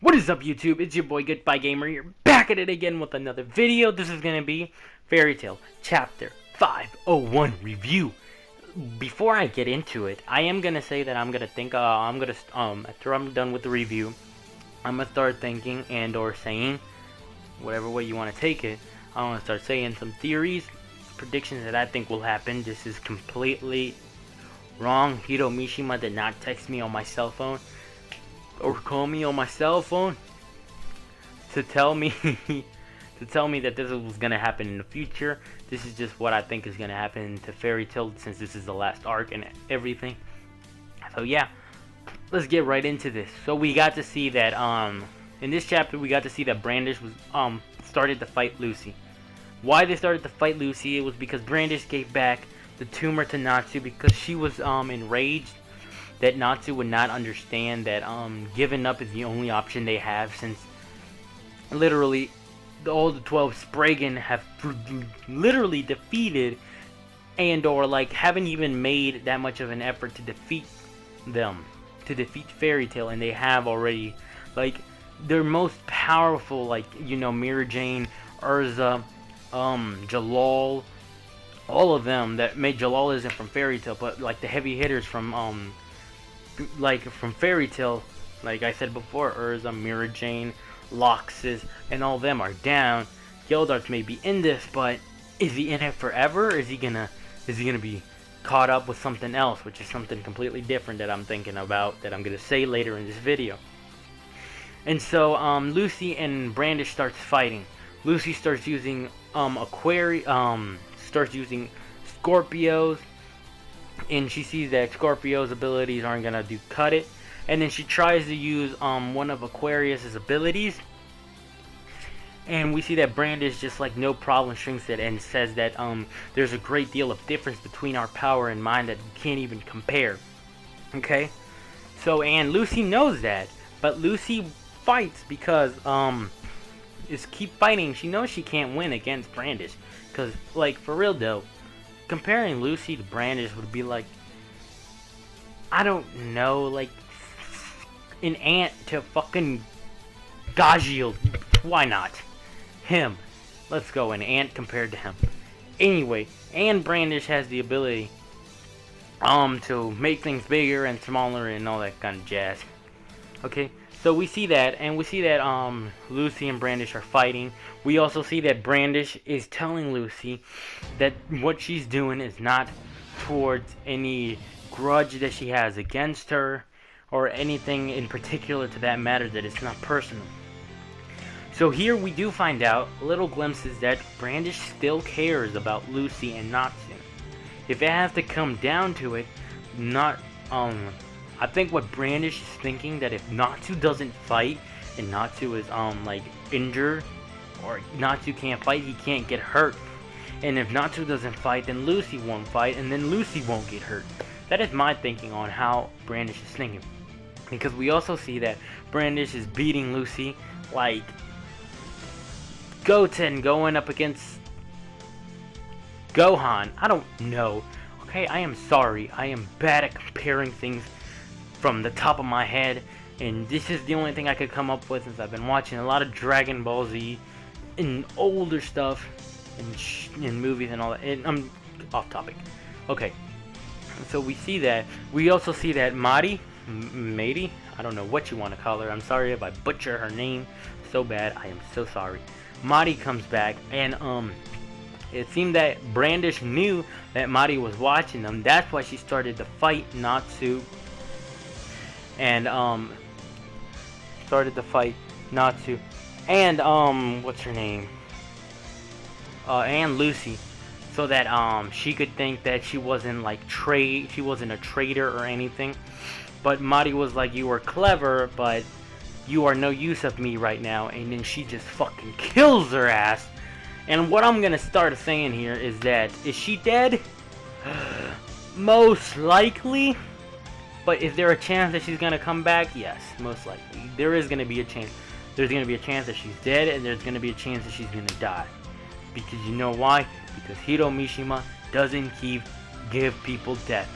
What is up, YouTube? It's your boy Goodbye Gamer here, back at it again with another video. This is gonna be Fairy Tail Chapter 501 review. Before I get into it, I am gonna say that after I'm done with the review, I'm gonna start thinking and or saying, whatever way you want to take it. I'm gonna start saying some theories, predictions that I think will happen. This is completely wrong. Hiro Mishima did not text me on my cell phone or call me on my cell phone to tell me that this was gonna happen in the future. This is just what I think is gonna happen to Fairy Tail, since this is the last arc and everything. So yeah, let's get right into this. So we got to see that in this chapter we got to see that Brandish was started to fight Lucy. Why they started to fight Lucy? It was because Brandish gave back the tumor to Natsu because she was enraged that Natsu would not understand that giving up is the only option they have, since literally all the 12 Spriggan have literally defeated and or like haven't even made that much of an effort to defeat them, to defeat Fairy Tail, and they have already, like, their most powerful, like, you know, Mira Jane, Urza, Jalal, all of them that made Jalal isn't from Fairy Tail, but like the heavy hitters from from Fairy Tail, like I said before, Urza, Mira Jane, Loxus, and all of them are down. Gildarts may be in this, but is he in it forever? Is he gonna be caught up with something else, which is something completely different that I'm thinking about, that I'm gonna say later in this video. And so Lucy and Brandish starts fighting. Lucy starts using starts using Scorpios, and she sees that Scorpio's abilities aren't gonna cut it, and then she tries to use one of Aquarius's abilities, and we see that Brandish just like no problem shrinks it and says that there's a great deal of difference between our power and mind that you can't even compare. Okay, so and Lucy knows that, but Lucy fights because is keep fighting. She knows she can't win against Brandish, because like for real though, comparing Lucy to Brandish would be like, I don't know, like an ant to fucking Gajiel. Why not him? Let's go, an ant compared to him. Anyway, and Brandish has the ability to make things bigger and smaller and all that kind of jazz. Okay, so we see that, and we see that Lucy and Brandish are fighting. We also see that Brandish is telling Lucy that what she's doing is not towards any grudge that she has against her, or anything in particular to that matter, that it's not personal. So here we do find out little glimpses that Brandish still cares about Lucy and Natsu. If it has to come down to it, I think what Brandish is thinking, that if Natsu doesn't fight and Natsu is like injured, or Natsu can't fight, he can't get hurt. And if Natsu doesn't fight, then Lucy won't fight, and then Lucy won't get hurt. That is my thinking on how Brandish is thinking. Because we also see that Brandish is beating Lucy like Goten going up against Gohan. I don't know. Okay, I am sorry. I am bad at comparing things from the top of my head, and this is the only thing I could come up with, since I've been watching a lot of Dragon Ball Z and older stuff and movies and all that. And I'm off topic. Okay, so we see that. We also see that Madi, I don't know what you want to call her. I'm sorry if I butcher her name so bad. I am so sorry. Madi comes back, and it seemed that Brandish knew that Madi was watching them. That's why she started to fight Natsu. And started to fight Natsu and what's her name, and Lucy, so that she could think that she wasn't like she wasn't a traitor or anything. But Madi was like, you were clever, but you are no use of me right now. And then she just fucking kills her ass. And what I'm gonna start saying here is that, is she dead? Most likely. But is there a chance that she's gonna come back? Yes, most likely. There is gonna be a chance. There's gonna be a chance that she's dead, and there's gonna be a chance that she's gonna die. Because you know why? Because Hiro Mishima doesn't give people death.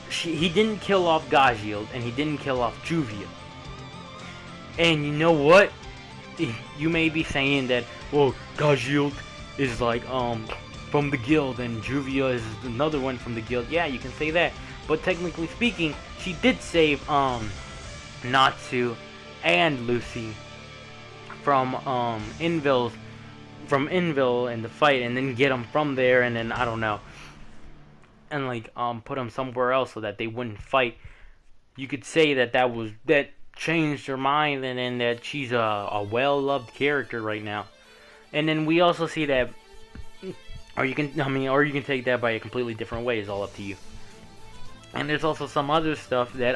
He didn't kill off Gajiel, and he didn't kill off Juvia. And you know what? You may be saying that, well, Gajilt is like from the guild and Juvia is another one from the guild. Yeah, you can say that, but technically speaking, she did save Natsu and Lucy from Inville in the fight, and then get them from there, and then I don't know, and like put them somewhere else so that they wouldn't fight. You could say that that changed her mind, and then that she's a well-loved character right now. And then we also see that, or you can take that by a completely different way. It's all up to you. And there's also some other stuff that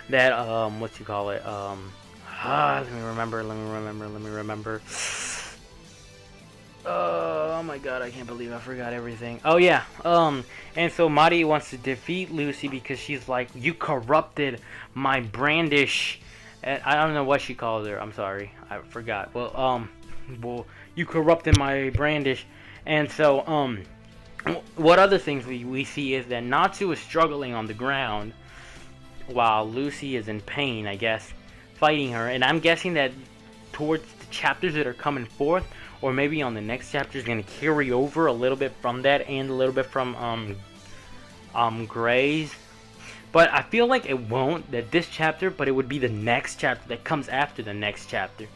what you call it, let me remember. Oh my god, I can't believe I forgot everything. Oh yeah, and so Mari wants to defeat Lucy because she's like, you corrupted my brandish. I don't know what she calls her. I'm sorry, I forgot. Well, you corrupted my brandish, and so what other things we see is that Natsu is struggling on the ground while Lucy is in pain, I guess, fighting her. And I'm guessing that towards the chapters that are coming forth, or maybe on the next chapter, is going to carry over a little bit from that and a little bit from Gray's. But I feel like it won't, that this chapter, but it would be the next chapter that comes after the next chapter.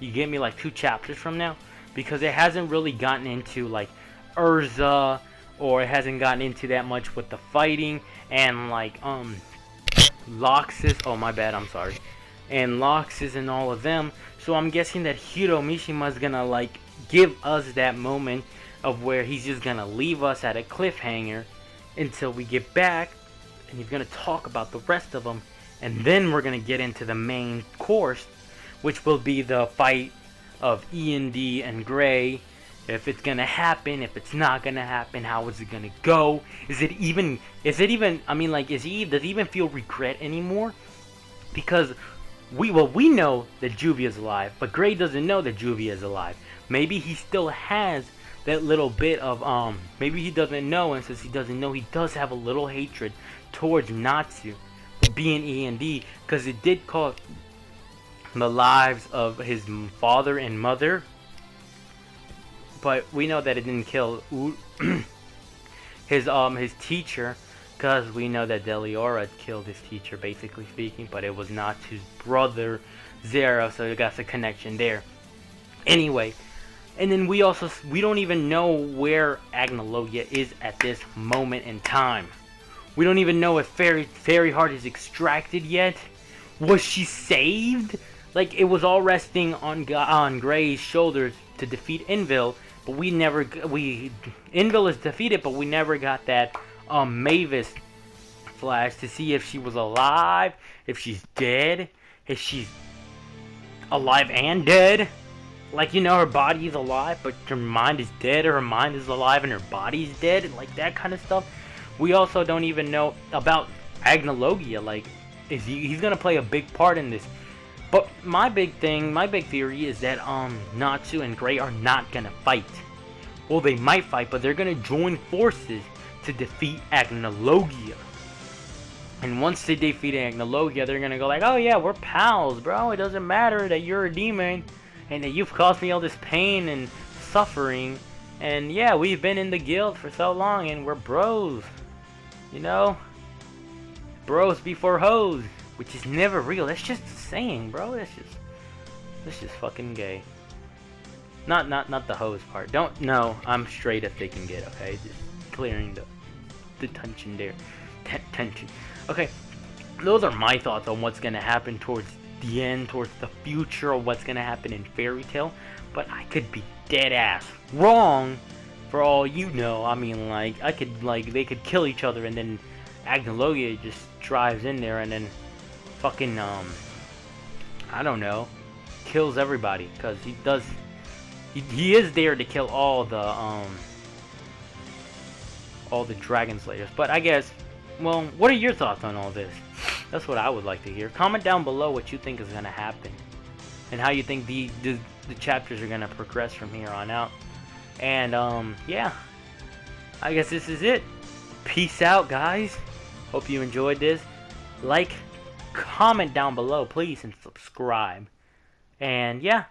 You get me, like 2 chapters from now? Because it hasn't really gotten into like Urza, or it hasn't gotten into that much with the fighting, and like Loxus, oh my bad, I'm sorry, and Loxus and all of them. So I'm guessing that Hiro Mishima's gonna like give us that moment of where he's just gonna leave us at a cliffhanger until we get back, and he's gonna talk about the rest of them, and then we're gonna get into the main course, which will be the fight of E&D and Gray. If it's gonna happen, if it's not gonna happen, how is it gonna go? Does it even, I mean, like, does he even feel regret anymore? Because we know that Juvia is alive, but Gray doesn't know that Juvia is alive. Maybe he still has that little bit of, maybe he doesn't know, and since he doesn't know, he does have a little hatred towards Natsu being E&D, because it did cost the lives of his father and mother. But we know that it didn't kill his teacher, because we know that Deliora killed his teacher, basically speaking, but it was not his brother Zero, so it got the connection there. Anyway, and then we don't even know where Agnologia is at this moment in time. We don't even know if Fairy Heart is extracted yet. Was she saved? Like, it was all resting on Gray's shoulders to defeat Inville, but Inville is defeated, but we never got that Mavis flash to see if she was alive, if she's dead, if she's alive and dead. Like, you know, her body is alive, but her mind is dead, or her mind is alive and her body's dead, and like that kind of stuff. We also don't even know about Agnologia. Like, he's gonna play a big part in this. But my big theory is that Natsu and Gray are not gonna fight. Well, they might fight, but they're gonna join forces to defeat Agnologia. And once they defeat Agnologia, they're gonna go like, oh yeah, we're pals, bro. It doesn't matter that you're a demon and that you've caused me all this pain and suffering. And yeah, we've been in the guild for so long and we're bros. You know? Bros before hoes. Which is never real. That's just a saying, bro. That's just fucking gay. Not the hose part. No, I'm straight as they can get, okay? Just clearing the tension there. Tension. Okay, those are my thoughts on what's gonna happen towards the end, towards the future, or what's gonna happen in Fairy Tail. But I could be dead ass wrong for all you know. I mean, like, they could kill each other, and then Agnologia just drives in there and then fucking I don't know, kills everybody, because he is there to kill all the Dragon Slayers. But I guess, well, what are your thoughts on all this? That's what I would like to hear. Comment down below what you think is gonna happen and how you think the chapters are gonna progress from here on out. And yeah, I guess this is it. Peace out, guys. Hope you enjoyed this. Like, comment down below, please, and subscribe. And yeah,